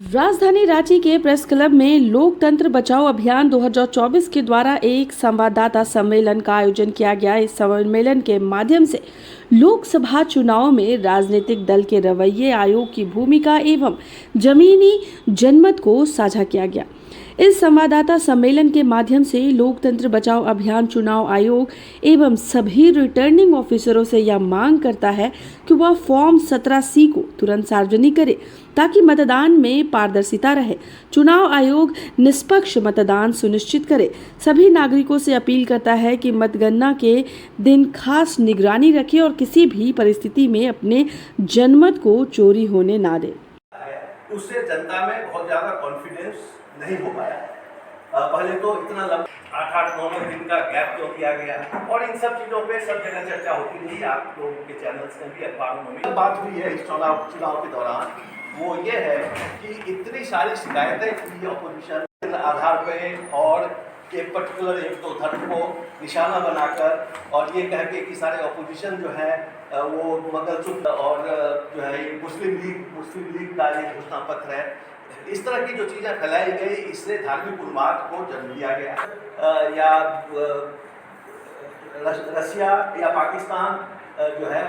राजधानी रांची के press club में लोकतंत्र बचाओ अभियान 2024 के द्वारा एक संवाददाता सम्मेलन का आयोजन किया गया। इस सम्मेलन के माध्यम से लोकसभा चुनाव में राजनीतिक दल के रवैये, आयोग की भूमिका एवं जमीनी जनमत को साझा किया गया। इस संवाददाता सम्मेलन के माध्यम से लोकतंत्र बचाओ अभियान चुनाव आयोग एवं सभी रिटर्निंग ऑफिसरों से यह मांग करता है कि वह फॉर्म 17C को तुरंत सार्वजनिक करे ताकि मतदान में पारदर्शिता रहे। चुनाव आयोग निष्पक्ष मतदान सुनिश्चित करे। सभी नागरिकों से अपील करता है कि मतगणना के दिन खास निगरानी रखें और किसी भी परिस्थिति में अपने जनमत को चोरी होने ना दे। उससे जनता में बहुत ज़्यादा कॉन्फिडेंस नहीं हो पाया। पहले तो इतना लंबा 8-9 दिन का गैप जो दिया गया और इन सब चीज़ों पे सब जगह चर्चा होती रही। आप लोगों के चैनल्स में भी, अखबारों में भी बात हुई है इस चुनाव के दौरान। वो ये है कि इतनी सारी शिकायतें की अपोजिशन आधार पे और एक पर्टिकुलर एक दो धर्म को निशाना बनाकर और ये कह के कि सारे अपोजिशन जो है वो मंगलसूत्र और जो है मुस्लिम लीग का ये घोषणा पत्र है, इस तरह की जो चीज़ें फैलाई गई, इससे धार्मिक उन्माद को जन्म दिया गया। या रसिया या पाकिस्तान जो है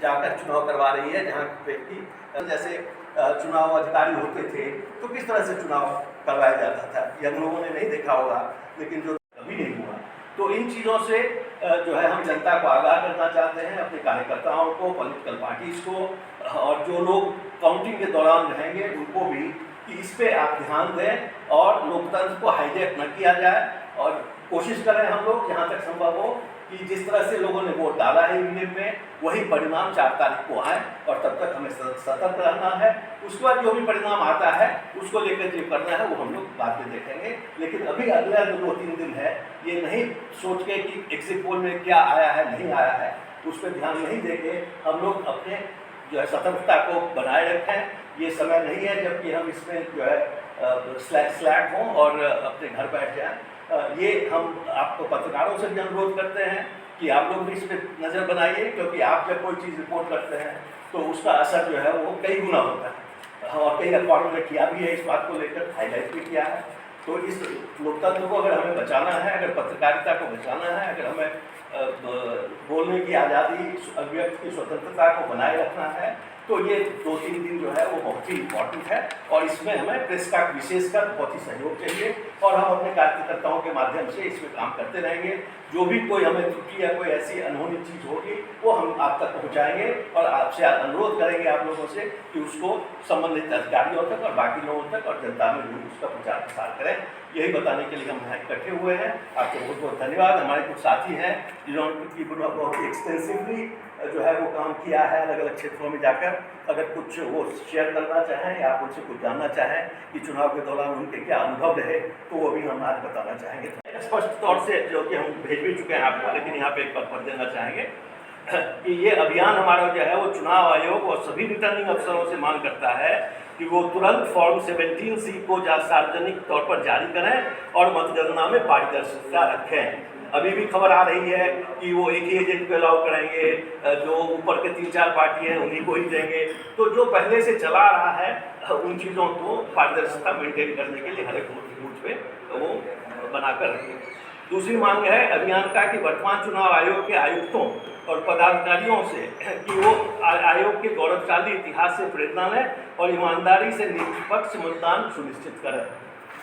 जाकर चुनाव करवा रही है, जहाँ व्यक्ति जैसे चुनाव अधिकारी होते थे तो किस तरह से चुनाव करवाया जाता था, यह लोगों ने नहीं देखा होगा, लेकिन जो कभी नहीं हुआ। तो इन चीज़ों से जो है हम जनता को आगाह करना चाहते हैं, अपने कार्यकर्ताओं को, पॉलिटिकल पार्टीज़ को, और जो लोग काउंटिंग के दौरान रहेंगे उनको भी कि इस पे आप ध्यान दें और लोकतंत्र को हाईजैक न किया जाए। और कोशिश करें हम लोग जहाँ तक संभव हो कि जिस तरह से लोगों ने वोट डाला है ईवीएम में, वही परिणाम 4 तारीख को आए और तब तक हमें सतर्क रहना है। उसके बाद जो भी परिणाम आता है उसको लेकर जो करना है वो हम लोग बाद में देखेंगे। लेकिन अभी अगला जो 2-3 दिन है, ये नहीं सोच के कि एग्जिट पोल में क्या आया है नहीं आया है, उस पर ध्यान नहीं देके हम लोग अपने जो है सतर्कता को बनाए रखें। ये समय नहीं है जबकि हम इसमें जो है स्लैक हों और अपने घर बैठ जाएं। ये हम आपको पत्रकारों से भी अनुरोध करते हैं कि आप लोग भी इस पर नज़र बनाइए, क्योंकि आप जब कोई चीज़ रिपोर्ट करते हैं तो उसका असर जो है वो कई गुना होता है। और कई अखबारों ने किया भी है, इस बात को लेकर हाईलाइट भी किया है। तो इस लोकतंत्र को अगर हमें बचाना है, अगर पत्रकारिता को बचाना है, अगर हमें बोलने की आज़ादी, अभिव्यक्ति की स्वतंत्रता को बनाए रखना है, तो ये 2-3 दिन जो है वो बहुत ही इम्पॉर्टेंट है। और इसमें हमें प्रेस का विशेषकर बहुत ही सहयोग चाहिए और हम अपने कार्यकर्ताओं के माध्यम से इसमें काम करते रहेंगे। जो भी कोई हमें त्रुटि या कोई ऐसी अनहोनी चीज़ होगी वो हम आप तक पहुंचाएंगे और आपसे अनुरोध करेंगे आप लोगों से कि उसको संबंधित अधिकारियों तक और बाकी लोगों तक और जनता में भी उसका प्रचार प्रसार करें। यही बताने के लिए हम यहाँ इकट्ठे हुए हैं। आपको बहुत बहुत धन्यवाद। हमारे कुछ साथी हैं जिन्होंने बहुत ही एक्सटेंसिवली जो है वो काम किया है अलग अलग क्षेत्रों में जाकर। अगर कुछ वो शेयर करना चाहें या आप उनसे कुछ जानना चाहें कि चुनाव के दौरान उनके क्या अनुभव रहे, तो वो भी हम आज बताना चाहेंगे। स्पष्ट तौर से जो कि हम भेज भी चुके हैं आपको, लेकिन यहाँ पे एक बार पढ़ देना चाहेंगे कि ये अभियान हमारा जो है वो चुनाव आयोग और सभी रिटर्निंग अफसरों से मांग करता है कि वो तुरंत फॉर्म 17C को सार्वजनिक तौर पर जारी करें और मतगणना में पारदर्शिता रखें। अभी भी खबर आ रही है कि वो एक ही एजेंट को अलाउ करेंगे, जो ऊपर के 3-4 पार्टी हैं उन्हीं को ही देंगे। तो जो पहले से चला रहा है उन चीज़ों को पारदर्शिता मेंटेन करने के लिए हर एक बूथ पे वो बनाकर रखें। दूसरी मांग है अभियान का कि वर्तमान चुनाव आयोग के आयुक्तों और पदाधिकारियों से कि वो आयोग के गौरवशाली इतिहास से प्रेरणा लें और ईमानदारी से निष्पक्ष मतदान सुनिश्चित करें।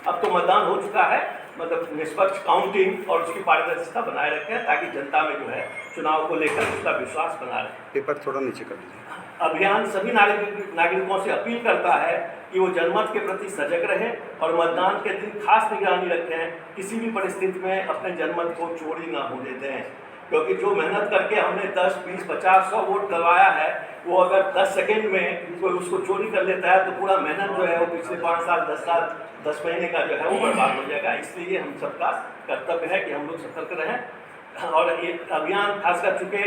अब तो मतदान हो चुका है, मतलब निष्पक्ष काउंटिंग और उसकी पारदर्शिता बनाए रखें ताकि जनता में जो है चुनाव को लेकर उसका विश्वास बना रहे। पेपर थोड़ा नीचे कर दीजिए। अभियान सभी नागरिकों से अपील करता है कि वो जनमत के प्रति सजग रहें और मतदान के दिन खास निगरानी रखें, किसी भी परिस्थिति में अपने जनमत को चोरी ना होने दें। क्योंकि जो मेहनत करके हमने 10, 20, 50, 100 वोट करवाया है, वो अगर 10 सेकेंड में कोई उसको चोरी कर लेता है तो पूरा मेहनत जो है वो पिछले 5 साल, 10 साल, 10 महीने का जो है वो बर्बाद हो जाएगा। इसलिए हम सबका कर्तव्य है कि हम लोग सतर्क रहें। और ये अभियान खासकर चूँकि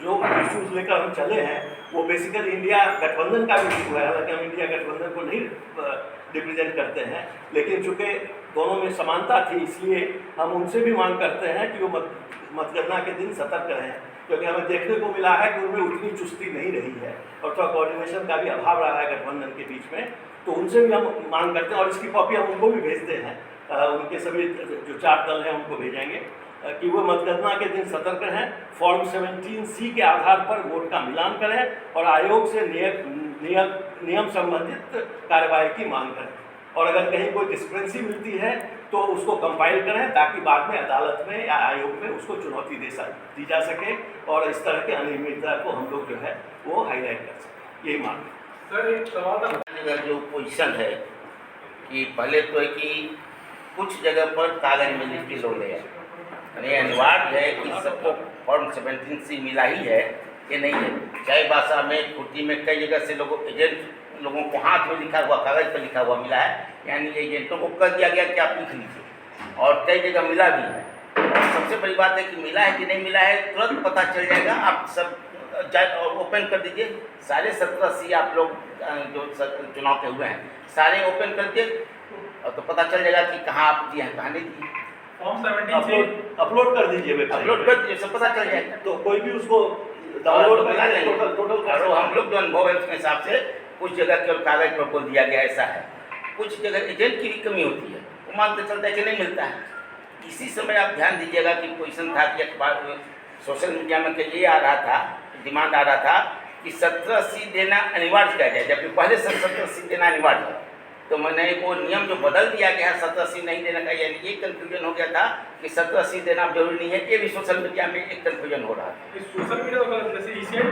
जो इशूज़ लेकर हम चले हैं वो बेसिकली इंडिया गठबंधन का भी इशू है। हालांकि हम इंडिया गठबंधन को नहीं रिप्रेजेंट करते हैं, लेकिन चूँकि दोनों में समानता थी इसलिए हम उनसे भी मांग करते हैं कि वो मतगणना के दिन सतर्क रहें, क्योंकि हमें देखने को मिला है कि उनमें उतनी चुस्ती नहीं रही है और थोड़ा कोऑर्डिनेशन का भी अभाव रहा है गठबंधन के बीच में। तो उनसे भी हम मांग करते हैं और इसकी कॉपी हम उनको भी भेजते हैं। उनके सभी जो 4 दल हैं उनको भेजेंगे कि वो मतगणना के दिन सतर्क रहें, फॉर्म 17C के आधार पर वोट का मिलान करें और आयोग से नियम संबंधित कार्रवाई की मांग करें और अगर कहीं कोई डिस्क्रिपेंसी मिलती है तो उसको कंपाइल करें ताकि बाद में अदालत में या आयोग में उसको चुनौती दी जा सके और इस तरह के अनियमितता को हम लोग जो है वो हाईलाइट कर सकें। यही मांग है। सर एक सवाल जो पोजीशन है कि पहले तो है कि कुछ जगह पर कागज में लिख हो गया, यानी अनिवार्य है कि सबको फॉर्म 17C मिला ही है, ये नहीं है। चाहे भाषा में कुर्ती में कई जगह से एजेंट लोगों को हाथ में लिखा हुआ कागज पर लिखा हुआ मिला है, यानी एजेंटों को कह दिया गया कि आप लिख लीजिए और कई जगह मिला भी है। और सबसे बड़ी बात है कि मिला है कि नहीं मिला है तुरंत पता चल जाएगा। आप सब ओपन कर दीजिए, सारे 17C आप लोग जो चुनाव के हुए हैं सारे ओपन कर दिए और तो पता चल जाएगा कि कहाँ आप दिए हैं कहाँ नहीं दिए। फॉर्म 17 अपलोड कर दीजिए वेबसाइट, अपलोड कर दीजिए, सब पता चल जाएगा। तो कोई भी उसको डाउनलोड बना लेंगे। टोटल और हम लोग जो अनुभव है उसके हिसाब से कुछ जगह केवल कागज पर बोल दिया गया ऐसा है, कुछ जगह एजेंट की भी कमी होती है, वो मानते चलता है कि नहीं मिलता है। इसी समय आप ध्यान दीजिएगा कि पोजीशन था कि अखबार सोशल मीडिया में ये आ रहा था, डिमांड आ रहा था कि 17C देना अनिवार्य किया जाए, जबकि पहले से 17C देना अनिवार्य था। तो मैंने वो नियम जो बदल दिया गया है 17C नहीं देने का, यानी ये कन्फ्यूजन हो गया था कि 17C देना जरूरी नहीं है। ये भी सोशल मीडिया में एक कन्फ्यूजन हो रहा था। सोशल मीडिया जैसे ECI